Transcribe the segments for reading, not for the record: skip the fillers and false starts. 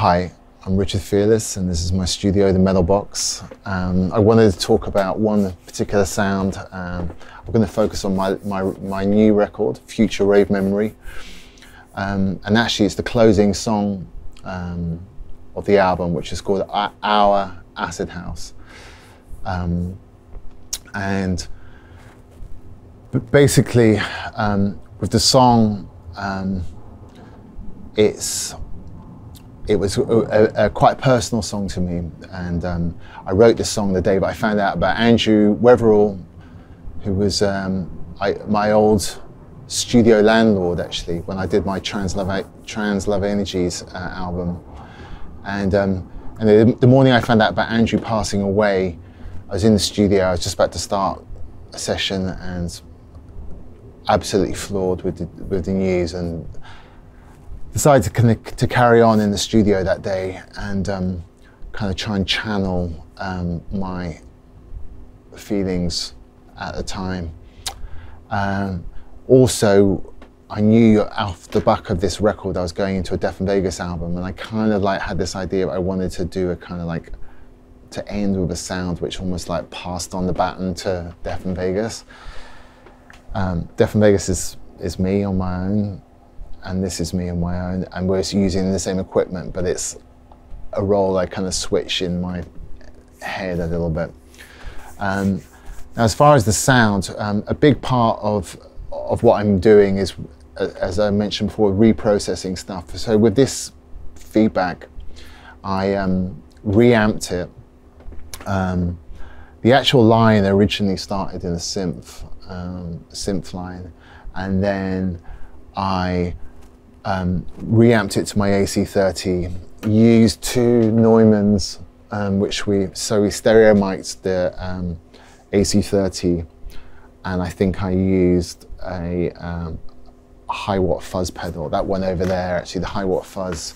Hi, I'm Richard Fearless, and this is my studio, The Metal Box. I wanted to talk about one particular sound. I'm going to focus on my new record, Future Rave Memory. And actually it's the closing song of the album, which is called Our Acid House. And basically, with the song, it was a quite personal song to me, and I wrote this song the day that I found out about Andrew Weatherall, who was my old studio landlord, actually, when I did my Trans Love Energies album. And the morning I found out about Andrew passing away, I was in the studio. I was just about to start a session and absolutely floored with the news, and decided to carry on in the studio that day and kind of try and channel my feelings at the time. Also, I knew off the back of this record I was going into a Defin Vegas album, and I kind of like had this idea I wanted to do a kind of like to end with a sound which almost like passed on the baton to Defin Vegas. Defin Vegas is me on my own, and this is me on my own, and we're using the same equipment, but it's a role I kind of switch in my head a little bit. Now, as far as the sound, a big part of what I'm doing is, as I mentioned before, reprocessing stuff. So with this feedback, I reamped it. The actual line originally started in a synth line, and then I reamped it to my AC30, used two Neumanns, which we stereo mic'd the AC30, and I think I used a high watt fuzz pedal, that one over there, actually, the high watt fuzz,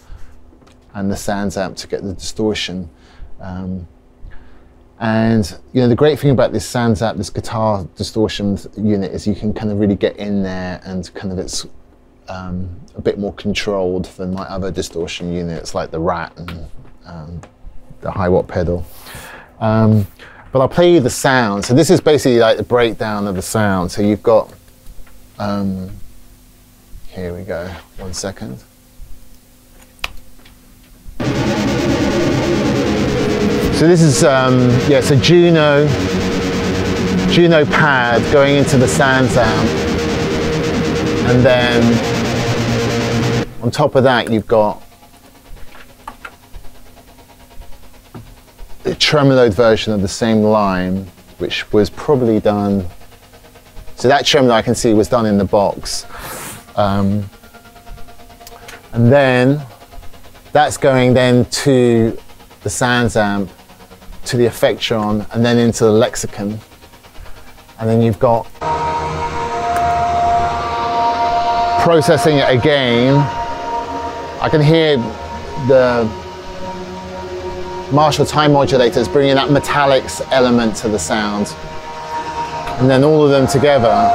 and the Sans amp to get the distortion. And you know, the great thing about this Sans amp, this guitar distortion unit, is you can kind of really get in there, and kind of it's a bit more controlled than my other distortion units like the Rat and the high watt pedal. But I'll play you the sound. So this is basically like the breakdown of the sound. So you've got, here we go, 1 second. So this is, yeah, so Juno pad going into the Sans amp, and then on top of that you've got a tremoloed version of the same line, which was probably done, so that tremolo I can see was done in the box. And then that's going then to the Sans amp, to the Effectron, and then into the Lexicon. And then you've got processing it again. I can hear the Marshall time modulators bringing that metallics element to the sound. And then all of them together.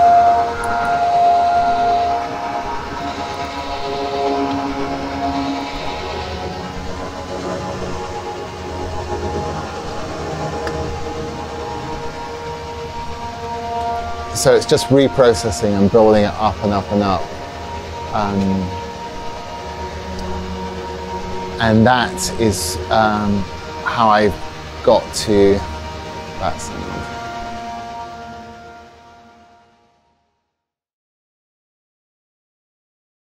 So it's just reprocessing and building it up and up and up. And that is how I got to that sound.